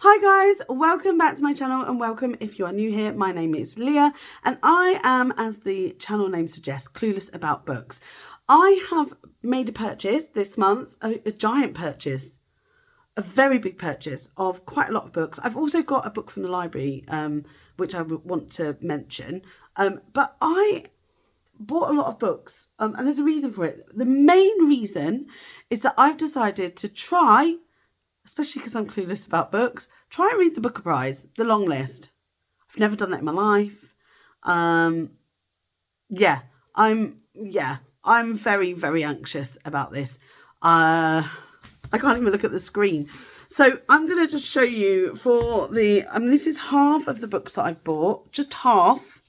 Hi guys, welcome back to my channel and welcome if you are new here. My name is Leah and I am, as the channel name suggests, clueless about books. I have made a purchase this month, a giant purchase, a very big purchase of quite a lot of books. I've also got a book from the library which I would want to mention, but I bought a lot of books and there's a reason for it. The main reason is that I've decided to try, especially because I'm clueless about books, try and read the Booker Prize, the long list. I've never done that in my life. I'm very, very anxious about this. I can't even look at the screen. So I'm going to just show you for the, this is half of the books that I've bought, just half.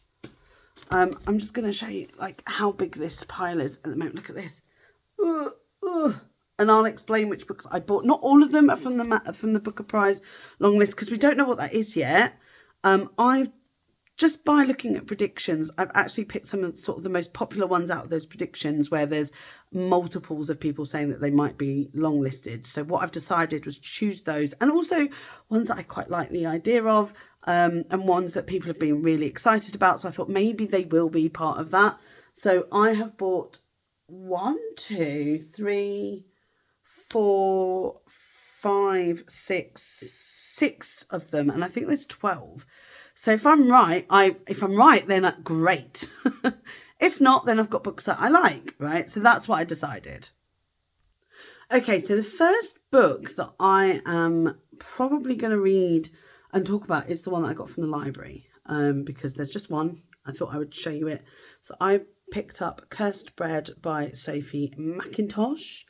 I'm just going to show you like how big this pile is at the moment. Look at this. And I'll explain which books I bought. Not all of them are from the Booker Prize long list because we don't know what that is yet. I've just by looking at predictions, I've actually picked some of sort of the most popular ones out of those predictions where there's multiples of people saying that they might be long listed. So what I've decided was choose those, and also ones that I quite like the idea of, and ones that people have been really excited about. So I thought maybe they will be part of that. So I have bought 6 of them, and I think there's 12. So if I'm right, then great. If not, then I've got books that I like, right? So that's what I decided. Okay, so the first book that I am probably going to read and talk about is the one that I got from the library, because there's just one. I thought I would show you it. So I picked up Cursed Bread by Sophie Mackintosh.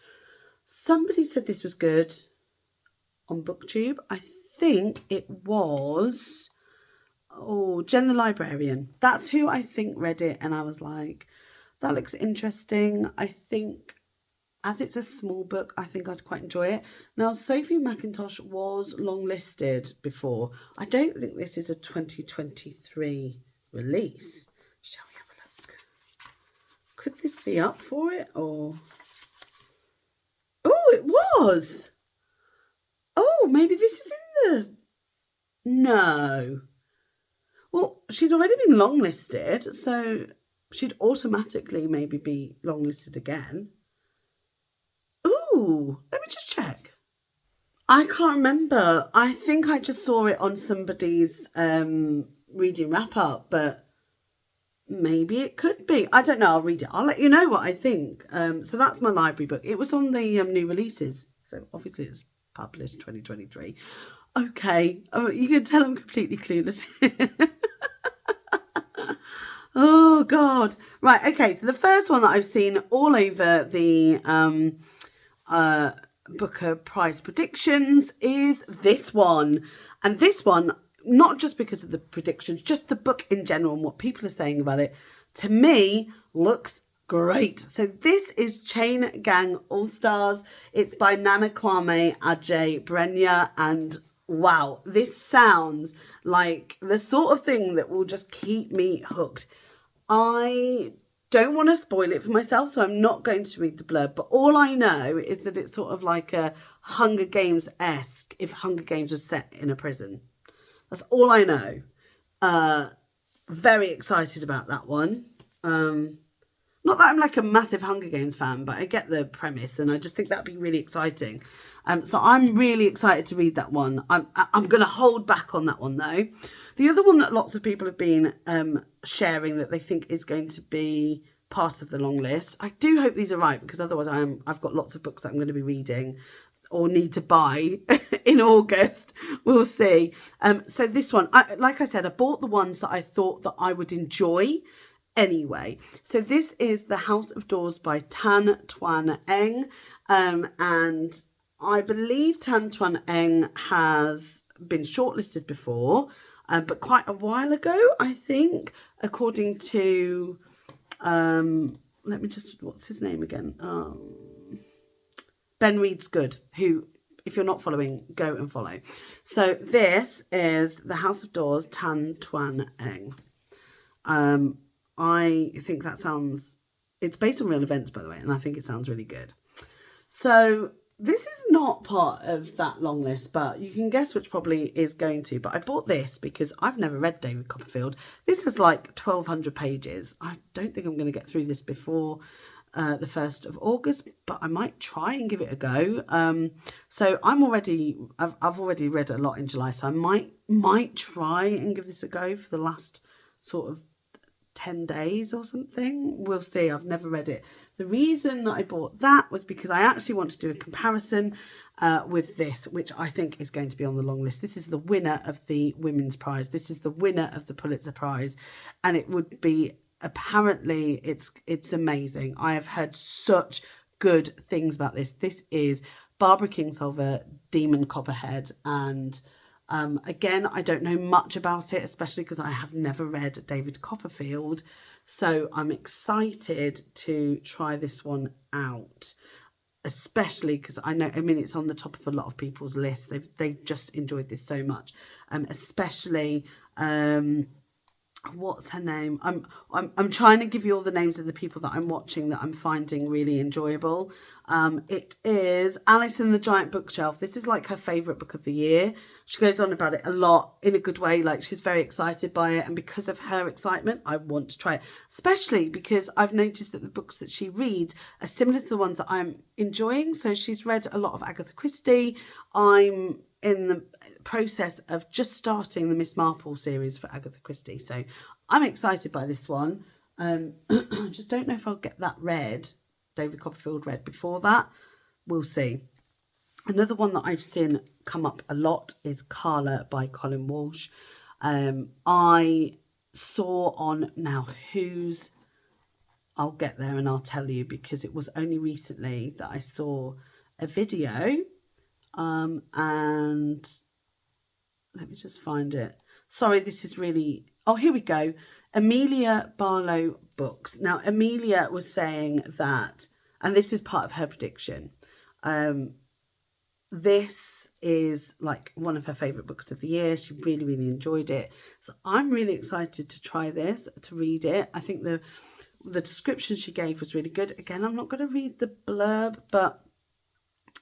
Somebody said this was good on Booktube. I think it was, Jen the Librarian. That's who I think read it, and I was like, that looks interesting. I think as it's a small book, I think I'd quite enjoy it. Now, Sophie Mackintosh was long-listed before. I don't think this is a 2023 release. Shall we have a look? Could this be up for it, or... Oh, it was. Oh, maybe this is in the... No. Well, she's already been longlisted, so she'd automatically maybe be longlisted again. Ooh, let me just check. I can't remember. I think I just saw it on somebody's reading wrap-up, but maybe it could be. I don't know. I'll read it. I'll let you know what I think. So that's my library book. It was on the new releases. So obviously it's published 2023. Okay. Oh, you can tell I'm completely clueless. Oh, God. Right. Okay. So the first one that I've seen all over the Booker Prize predictions is this one. And this one, not just because of the predictions, just the book in general and what people are saying about it, to me, looks great. So this is Chain Gang All Stars. It's by Nana Kwame Adjei-Brenyah, and wow, this sounds like the sort of thing that will just keep me hooked. I don't want to spoil it for myself, so I'm not going to read the blurb, but all I know is that it's sort of like a Hunger Games-esque if Hunger Games was set in a prison. That's all I know. Very excited about that one. Not that I'm like a massive Hunger Games fan, but I get the premise and I just think that'd be really exciting. So I'm really excited to read that one. I'm going to hold back on that one though. The other one that lots of people have been sharing that they think is going to be part of the long list. I do hope these are right, because otherwise I've got lots of books that I'm going to be reading or need to buy in August. We'll see. So this one, like I said, I bought the ones that I thought that I would enjoy anyway. So this is The House of Doors by Tan Tuan Eng. And I believe Tan Tuan Eng has been shortlisted before, but quite a while ago, I think, according to, let me just, what's his name again? Ben Reed's Good, who, if you're not following, go and follow. So this is The House of Doors, Tan Tuan Eng. I think that sounds, it's based on real events, by the way, and I think it sounds really good. So this is not part of that long list, but you can guess which probably is going to. But I bought this because I've never read David Copperfield. This is like 1,200 pages. I don't think I'm going to get through this before the 1st of August, but I might try and give it a go. So I've already read a lot in July, so I might try and give this a go for the last sort of 10 days or something. We'll see. I've never read it. The reason that I bought that was because I actually want to do a comparison with this, which I think is going to be on the long list. This is the winner of the Women's Prize. This is the winner of the Pulitzer Prize, and it would be, apparently it's amazing. I have heard such good things about this. This is Barbara Kingsolver, Demon Copperhead, and again, I don't know much about it, especially because I have never read David Copperfield. So I'm excited to try this one out, especially because it's on the top of a lot of people's lists. They've just enjoyed this so much, especially what's her name? I'm trying to give you all the names of the people that I'm watching that I'm finding really enjoyable. It is Alice in the Giant Bookshelf. This is like her favourite book of the year. She goes on about it a lot in a good way. Like, she's very excited by it, and because of her excitement, I want to try it. Especially because I've noticed that the books that she reads are similar to the ones that I'm enjoying. So she's read a lot of Agatha Christie. I'm in the process of just starting the Miss Marple series for Agatha Christie, so I'm excited by this one. I just don't know if I'll get that read, David Copperfield read, before that. We'll see. Another one that I've seen come up a lot is Carla by Colin Walsh. I saw on Now Who's, I'll get there and I'll tell you, because it was only recently that I saw a video, and let me just find it. Sorry, this is really... Oh, here we go. Amelia Barlow Books. Now, Amelia was saying that, and this is part of her prediction, this is like one of her favourite books of the year. She really, really enjoyed it. So I'm really excited to try this, to read it. I think the description she gave was really good. Again, I'm not going to read the blurb, but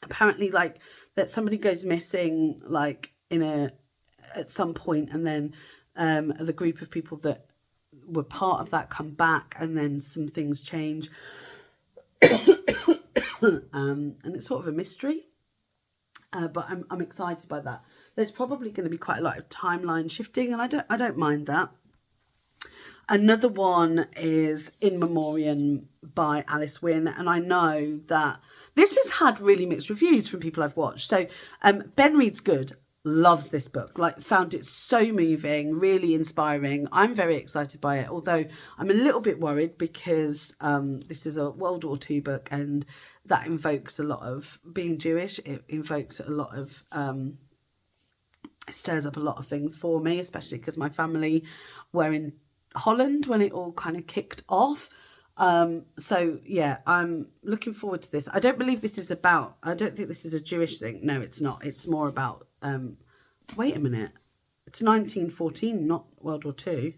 apparently, like, that somebody goes missing, like, at some point, and then the group of people that were part of that come back, and then some things change. And it's sort of a mystery, but I'm excited by that. There's probably going to be quite a lot of timeline shifting, and I don't mind that. Another one is In Memoriam by Alice Wynne, and I know that this has had really mixed reviews from people I've watched. So Ben Reed's Good loves this book, like, found it so moving, really inspiring. I'm very excited by it, although I'm a little bit worried because this is a World War II book, and that invokes a lot of being Jewish. It invokes a lot of stirs up a lot of things for me, especially because my family were in Holland when it all kind of kicked off. So yeah, I'm looking forward to this. I don't think this is a Jewish thing. No, it's not. It's more about wait a minute, it's 1914, not World War II.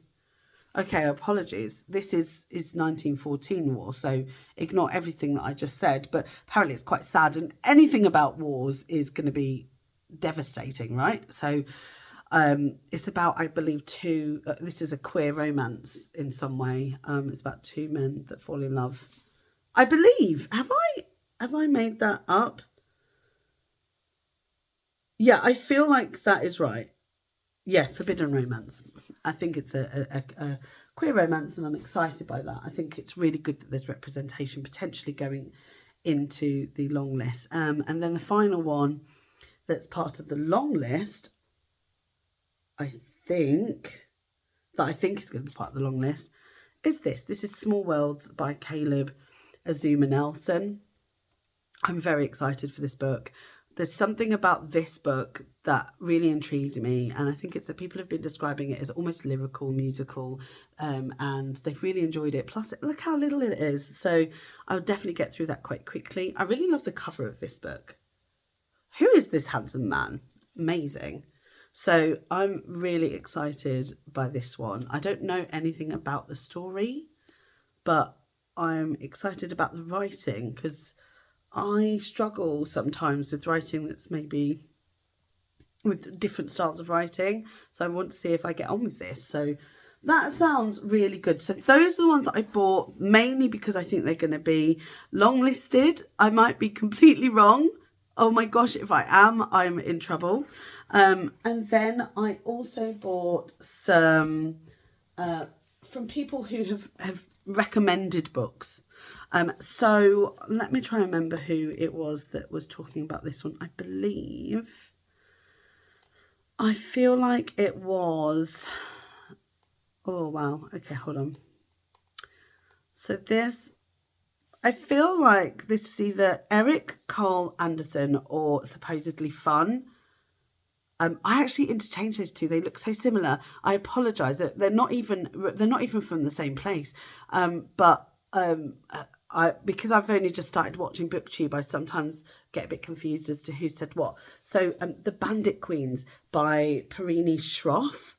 Okay, apologies. This is 1914 war, so ignore everything that I just said, but apparently it's quite sad, and anything about wars is going to be devastating, right? So it's about, I believe, this is a queer romance in some way. It's about two men that fall in love, I believe. Have I made that up? Yeah, I feel like that is right. Yeah, forbidden romance. I think it's a queer romance, and I'm excited by that. I think it's really good that there's representation potentially going into the long list. And then the final one that's part of the long list, I think is going to be part of the long list, is this. This is Small Worlds by Caleb Azuma Nelson. I'm very excited for this book. There's something about this book that really intrigued me, and I think it's that people have been describing it as almost lyrical, musical, and they've really enjoyed it. Plus, look how little it is. So I'll definitely get through that quite quickly. I really love the cover of this book. Who is this handsome man? Amazing. So I'm really excited by this one. I don't know anything about the story, but I'm excited about the writing, because I struggle sometimes with writing that's maybe with different styles of writing. So I want to see if I get on with this. So that sounds really good. So those are the ones that I bought mainly because I think they're going to be long listed. I might be completely wrong. Oh my gosh, if I am, I'm in trouble. And then I also bought some from people who have recommended books. So let me try and remember who it was that was talking about this one. I feel like it was, oh wow, okay, hold on. So I feel like this was either Eric Carl Anderson or Supposedly Fun. I actually interchanged those two. They look so similar. I apologise that they're not even from the same place. Because I've only just started watching BookTube, I sometimes get a bit confused as to who said what. So The Bandit Queens by Perini Schroff.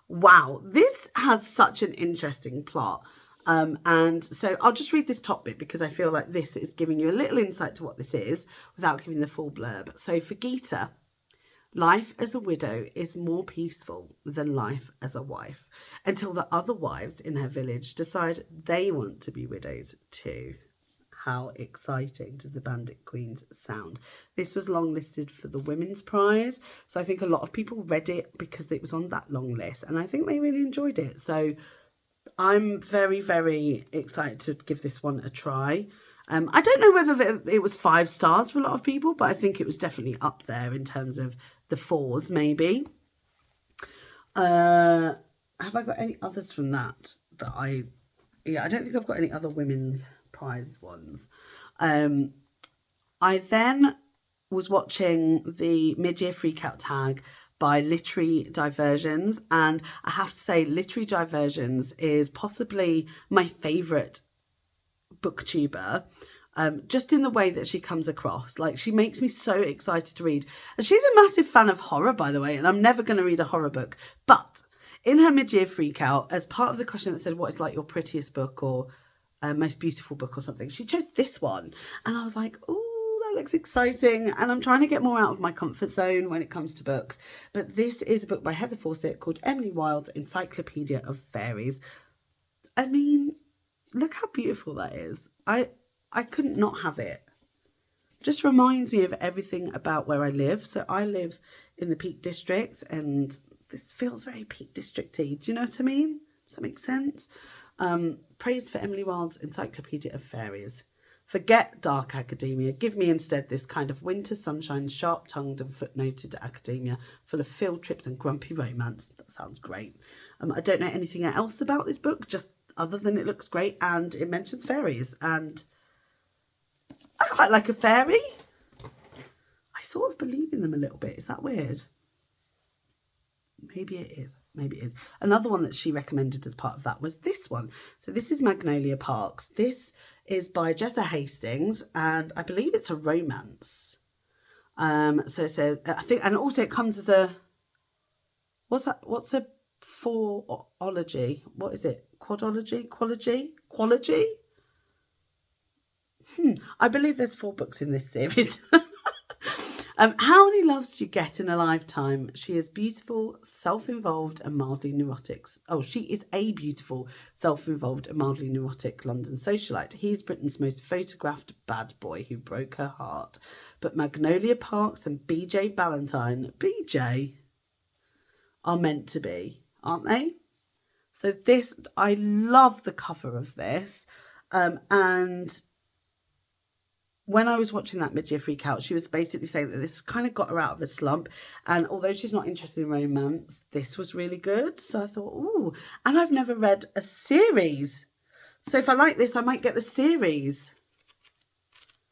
Wow, this has such an interesting plot. And so I'll just read this top bit because I feel like this is giving you a little insight to what this is without giving the full blurb. So for Geeta, life as a widow is more peaceful than life as a wife until the other wives in her village decide they want to be widows too. How exciting does The Bandit Queens sound? This was longlisted for the Women's Prize. So I think a lot of people read it because it was on that long list. And I think they really enjoyed it. So I'm very, very excited to give this one a try. I don't know whether it was 5 stars for a lot of people, but I think it was definitely up there in terms of the 4s, maybe. Have I got any others from that I don't think I've got any other women's prize ones. I then was watching the mid-year freakout tag by Literary Diversions, and I have to say Literary Diversions is possibly my favourite booktuber, just in the way that she comes across. Like, she makes me so excited to read, and she's a massive fan of horror, by the way, and I'm never going to read a horror book, but in her mid-year freakout, as part of the question that said what is like your prettiest book or most beautiful book or something, she chose this one, and I was like, oh, that looks exciting. And I'm trying to get more out of my comfort zone when it comes to books, but this is a book by Heather Fawcett called Emily Wilde's Encyclopedia of Fairies. I mean, look how beautiful that is. I couldn't not have it. Just reminds me of everything about where I live. So I live in the Peak District, and this feels very Peak District-y. Do you know what I mean? Does that make sense? Praise for Emily Wilde's Encyclopedia of Fairies. Forget dark academia. Give me instead this kind of winter sunshine, sharp-tongued and footnoted academia full of field trips and grumpy romance. That sounds great. I don't know anything else about this book, just other than it looks great and it mentions fairies, and I quite like a fairy. I sort of believe in them a little bit. Is that weird? Maybe it is. Maybe it is. Another one that she recommended as part of that was this one. So this is Magnolia Parks. This is by Jessa Hastings, and I believe it's a romance. So it says, I think, and also it comes as a, what's that? What's a fourology? What is it? Quadology? Qualogy? I believe there's 4 books in this series. How many loves do you get in a lifetime? She is beautiful, self-involved and mildly neurotic. Oh, she is a beautiful, self-involved and mildly neurotic London socialite. He's Britain's most photographed bad boy who broke her heart. But Magnolia Parks and BJ Ballantyne, BJ, are meant to be, aren't they? So this, I love the cover of this. And when I was watching that mid-year freak out, she was basically saying that this kind of got her out of a slump. And although she's not interested in romance, this was really good. So I thought, ooh, and I've never read a series. So if I like this, I might get the series.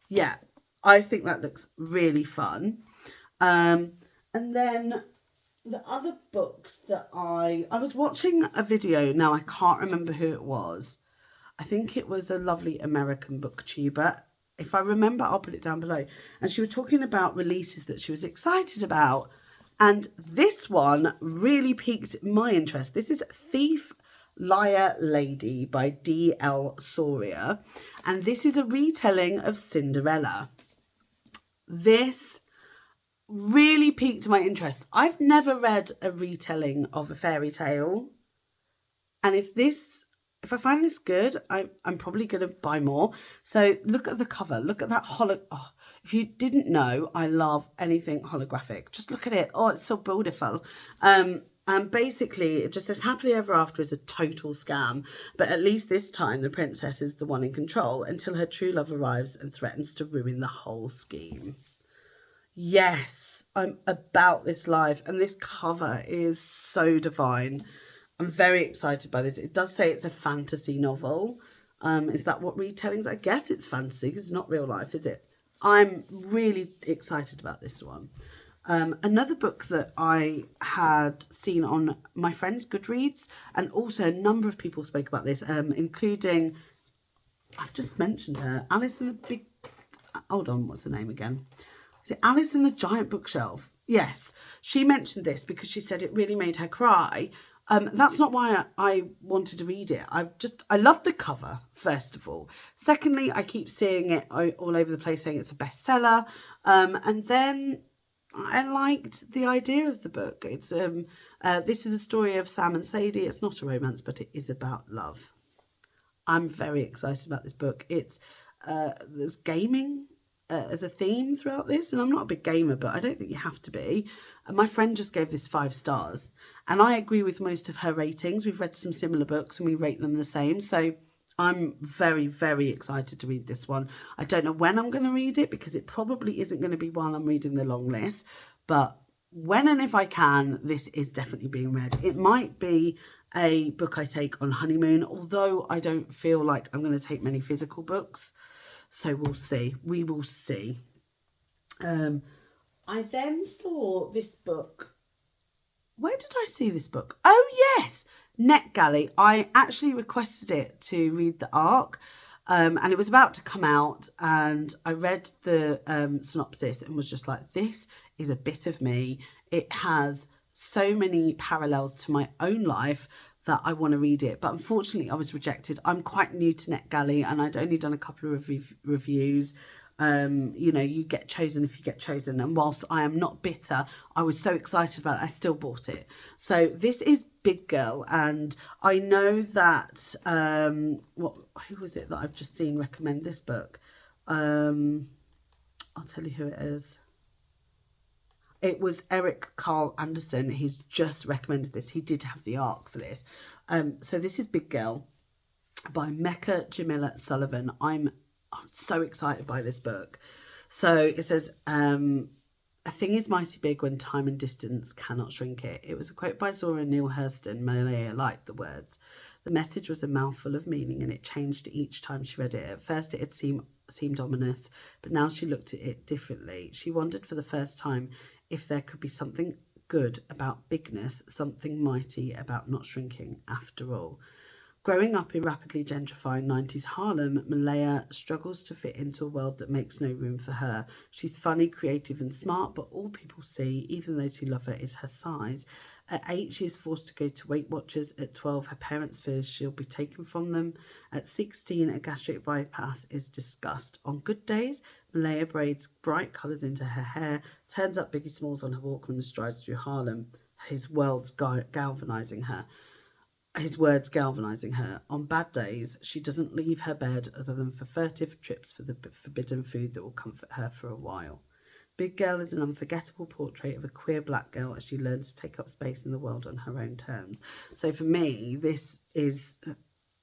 Yeah, I think that looks really fun. And then the other books that I was watching a video. Now, I can't remember who it was. I think it was a lovely American booktuber. If I remember, I'll put it down below. And she was talking about releases that she was excited about. And this one really piqued my interest. This is Thief, Liar, Lady by D.L. Sawyer. And this is a retelling of Cinderella. This really piqued my interest. I've never read a retelling of a fairy tale. And if I find this good, I'm probably going to buy more. So look at the cover. Look at that if you didn't know, I love anything holographic. Just look at it. Oh, it's so beautiful. And basically, it just says happily ever after is a total scam. But at least this time, the princess is the one in control until her true love arrives and threatens to ruin the whole scheme. Yes, I'm about this life. And this cover is so divine. I'm very excited by this. It does say it's a fantasy novel. Is that what retellings? I guess it's fantasy because it's not real life, is it? I'm really excited about this one. Another book that I had seen on my friend's Goodreads, and also a number of people spoke about this, including, I've just mentioned her, Alice in the Big... Hold on, what's her name again? Is it Alice in the Giant Bookshelf? Yes, she mentioned this because she said it really made her cry. That's not why I wanted to read it. I love the cover, first of all. Secondly, I keep seeing it all over the place saying it's a bestseller. And then I liked the idea of the book. It's this is a story of Sam and Sadie. It's not a romance, but it is about love. I'm very excited about this book. There's gaming as a theme throughout this, and I'm not a big gamer, but I don't think you have to be. And my friend just gave this 5 stars, and I agree with most of her ratings. We've read some similar books and we rate them the same, so I'm very, very excited to read this one. I don't know when I'm going to read it because it probably isn't going to be while I'm reading the long list, but when and if I can, this is definitely being read. It might be a book I take on honeymoon, although I don't feel like I'm going to take many physical books. So we'll see. We will see. I then saw this book. Where did I see this book? Oh, yes. NetGalley. I actually requested it to read the ARC. And it was about to come out. And I read the synopsis and was just like, this is a bit of me. It has so many parallels to my own life that I want to read it, but unfortunately I was rejected. I'm quite new to NetGalley and I'd only done a couple of reviews. You know, you get chosen if you get chosen, and whilst I am not bitter, I was so excited about it, I still bought it. So this is Big Girl, and I know that who was it that I've just seen recommend this book? I'll tell you who it is. It was Eric Carl Anderson. He's just recommended this. He did have the ARC for this. So this is Big Girl by Mecca Jamila Sullivan. I'm so excited by this book. So it says, a thing is mighty big when time and distance cannot shrink it. It was a quote by Zora Neale Hurston. Malaya liked the words. The message was a mouthful of meaning and it changed each time she read it. At first it had seemed ominous, but now she looked at it differently. She wondered for the first time if there could be something good about bigness, something mighty about not shrinking after all. Growing up in rapidly gentrifying 90s Harlem, Malaya struggles to fit into a world that makes no room for her. She's funny, creative and smart, but all people see, even those who love her, is her size. At 8, she is forced to go to Weight Watchers. At 12, her parents fear she'll be taken from them. At 16, a gastric bypass is discussed. On good days, Malaya braids bright colours into her hair, turns up Biggie Smalls on her Walkman and strides through Harlem, his words galvanising her. On bad days, she doesn't leave her bed other than for furtive trips for the forbidden food that will comfort her for a while. Big Girl is an unforgettable portrait of a queer black girl as she learns to take up space in the world on her own terms. So for me, this is,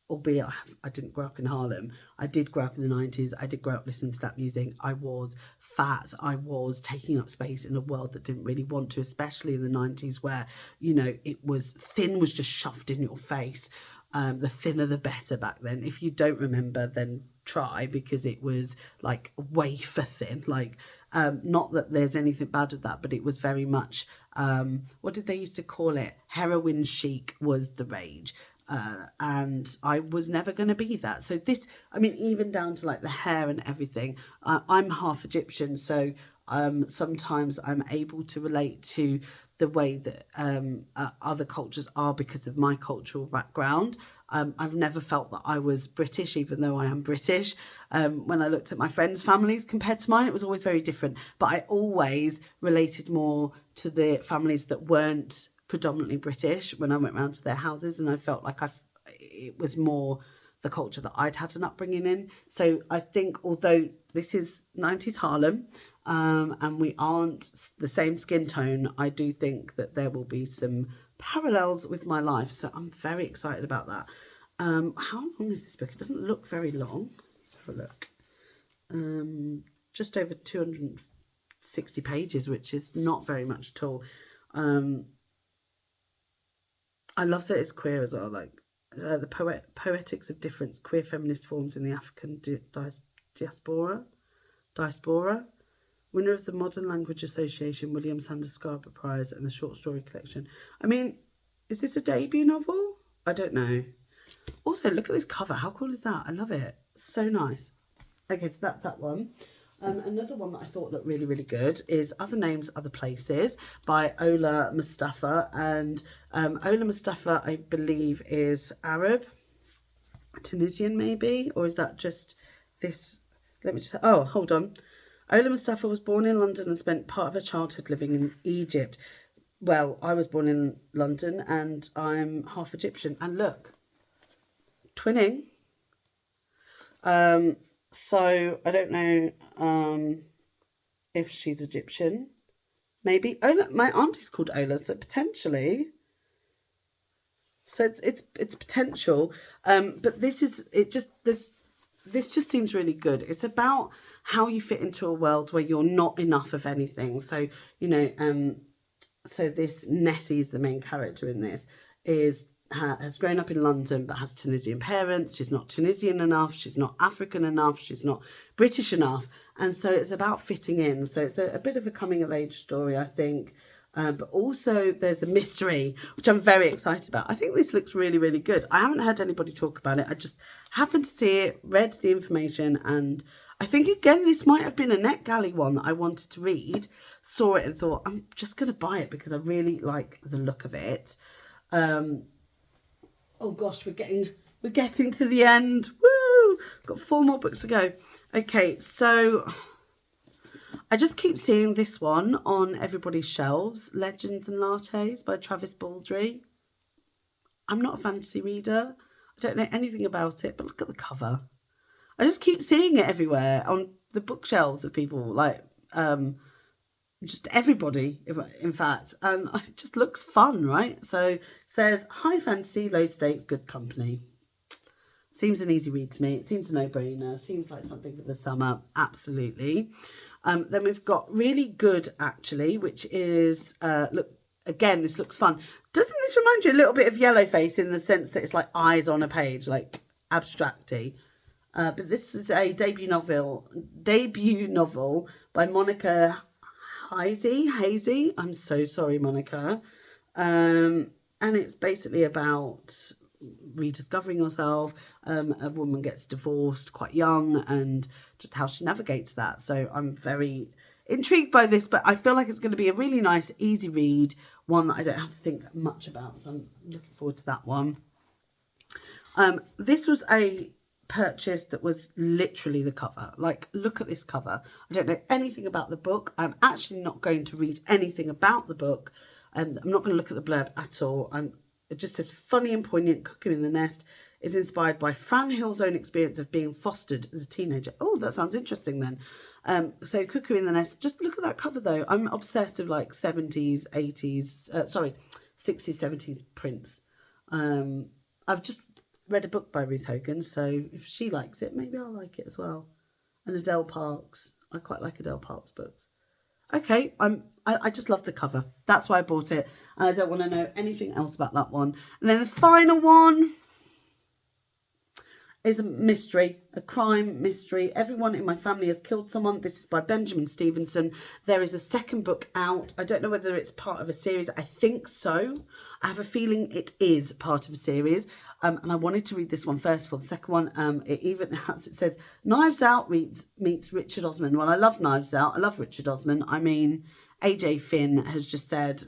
albeit I didn't grow up in Harlem, I did grow up in the 90s, I did grow up listening to that music. I was fat, I was taking up space in a world that didn't really want to, especially in the 90s where, you know, it was, thin was just shoved in your face. The thinner the better back then. If you don't remember, then try, because it was like wafer thin, like not that there's anything bad with that, but it was very much what did they used to call it, heroin chic was the rage. And I was never going to be that. So this, I mean, even down to like the hair and everything, I'm half Egyptian, so sometimes I'm able to relate to the way that other cultures are because of my cultural background. I've never felt that I was British, even though I am British. When I looked at my friends' families compared to mine, it was always very different. But I always related more to the families that weren't predominantly British when I went round to their houses, and I felt like it was more the culture that I'd had an upbringing in. So I think, although this is 90s Harlem, and we aren't the same skin tone, I do think that there will be some parallels with my life. So I'm very excited about that. How long is this book? It doesn't look very long. Let's have a look. Just over 260 pages, which is not very much at all. I love that it's queer as well, like the poetics of difference, queer feminist forms in the African diaspora. Winner of the Modern Language Association William Sanders Scarborough Prize and the short story collection. I mean, is this a debut novel? I don't know. Also, look at this cover. How cool is that? I love it. So nice. Okay, so that's that one. Another one that I thought looked really, really good is Other Names, Other Places by Ola Mustafa. And Ola Mustafa, I believe, is Arab, Tunisian maybe, or is that just this? Let me just, oh, hold on. Ola Mustafa was born in London and spent part of her childhood living in Egypt. Well, I was born in London and I'm half Egyptian. And look, twinning. So I don't know if she's Egyptian. Maybe. Ola, my auntie's called Ola, so potentially. So it's potential. But this just seems really good. It's about how you fit into a world where you're not enough of anything. So, you know, so this Nessie's the main character in this, has grown up in London but has Tunisian parents. She's not Tunisian enough, she's not African enough, she's not British enough. And so it's about fitting in. So it's a bit of a coming of age story, I think. But also there's a mystery, which I'm very excited about. I think this looks really, really good. I haven't heard anybody talk about it. I just happened to see it, read the information, and I think, again, this might have been a NetGalley one that I wanted to read. Saw it and thought, I'm just going to buy it because I really like the look of it. Oh gosh, we're getting to the end. Woo! Got 4 more books to go. Okay, so I just keep seeing this one on everybody's shelves, Legends and Lattes by Travis Baldry. I'm not a fantasy reader. I don't know anything about it, but look at the cover. I just keep seeing it everywhere on the bookshelves of people, like just everybody, in fact, and it just looks fun, right? So it says high fantasy, low stakes, good company. Seems an easy read to me. It seems a no-brainer. Seems like something for the summer, absolutely. Then we've got Really Good, actually, which is look, again, this looks fun. Doesn't this remind you a little bit of Yellowface in the sense that it's like eyes on a page, like abstracty? But this is a debut novel by Monica Hazy. I'm so sorry, Monica. And it's basically about rediscovering yourself. A woman gets divorced quite young and just how she navigates that. So I'm very intrigued by this, but I feel like it's going to be a really nice, easy read, one that I don't have to think much about. So I'm looking forward to that one. This was a purchase that was literally the cover. Like, look at this cover. I don't know anything about the book. I'm actually not going to read anything about the book. I'm not going to look at the blurb at all. It just says, funny and poignant, Cuckoo in the Nest is inspired by Fran Hill's own experience of being fostered as a teenager. Oh, that sounds interesting then. So Cuckoo in the Nest, just look at that cover though. I'm obsessed with like 70s, 80s, 60s, 70s prints. I've just read a book by Ruth Hogan, so if she likes it, maybe I'll like it as well. And Adele Parks. I quite like Adele Parks books. Okay, I just love the cover. That's why I bought it. And I don't want to know anything else about that one. And then the final one is a mystery, a crime mystery. Everyone in my family has killed someone. This is by Benjamin Stevenson. There is a second book out. I don't know whether it's part of a series. I think so. I have a feeling it is part of a series. And I wanted to read this one first for the second one. It even has, it says, Knives Out meets Richard Osman. Well, I love Knives Out. I love Richard Osman. I mean, AJ Finn has just said,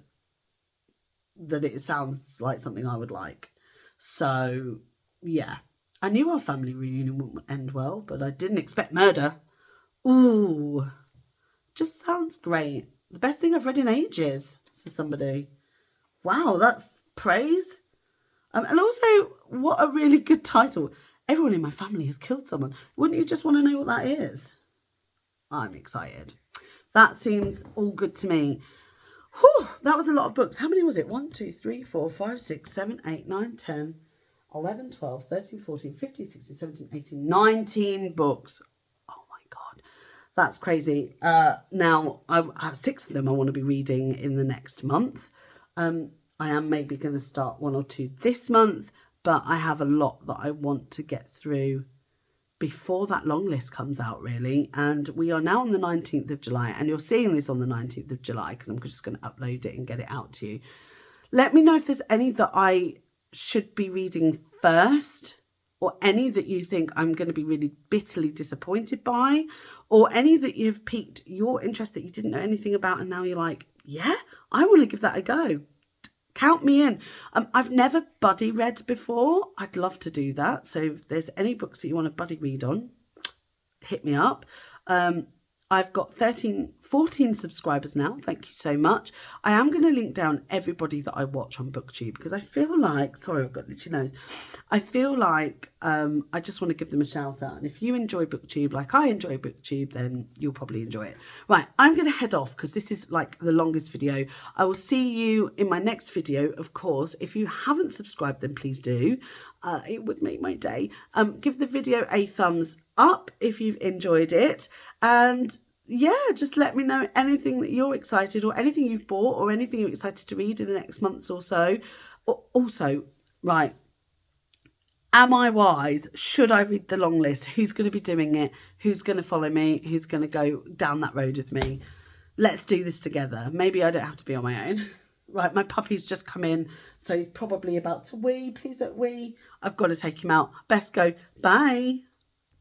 that it sounds like something I would like. So, yeah. I knew our family reunion wouldn't end well, but I didn't expect murder. Ooh, just sounds great. The best thing I've read in ages, says somebody. Wow, that's praise. And also, what a really good title. Everyone in my family has killed someone. Wouldn't you just want to know what that is? I'm excited. That seems all good to me. Whew, that was a lot of books. How many was it? 1, 2, 3, 4, 5, 6, 7, 8, 9, 10, 11, 12, 13, 14, 15, 16, 17, 18, 19 books. Oh my God. That's crazy. Now, I have 6 of them I want to be reading in the next month. I am maybe going to start 1 or 2 this month, but I have a lot that I want to get through before that long list comes out, really. And we are now on the 19th of July, and you're seeing this on the 19th of July because I'm just going to upload it and get it out to you. Let me know if there's any that I should be reading first, or any that you think I'm going to be really bitterly disappointed by, or any that you've piqued your interest that you didn't know anything about and now you're like, yeah, I want to give that a go. Count me in. I've never buddy read before. I'd love to do that. So if there's any books that you want to buddy read on, hit me up. I've got 14 subscribers now. Thank you so much. I am going to link down everybody that I watch on Booktube because I feel like, sorry, I've got an itchy nose. I feel like I just want to give them a shout out. And if you enjoy Booktube like I enjoy Booktube, then you'll probably enjoy it. Right, I'm going to head off because this is like the longest video. I will see you in my next video, of course. If you haven't subscribed, then please do. It would make my day. Give the video a thumbs up if you've enjoyed it. And yeah, just let me know anything that you're excited, or anything you've bought, or anything you're excited to read in the next months or so. Also, right, am I wise? Should I read the long list? Who's going to be doing it? Who's going to follow me? Who's going to go down that road with me? Let's do this together. Maybe I don't have to be on my own. Right, my puppy's just come in, so he's probably about to wee. Please don't wee. I've got to take him out. Best go. Bye.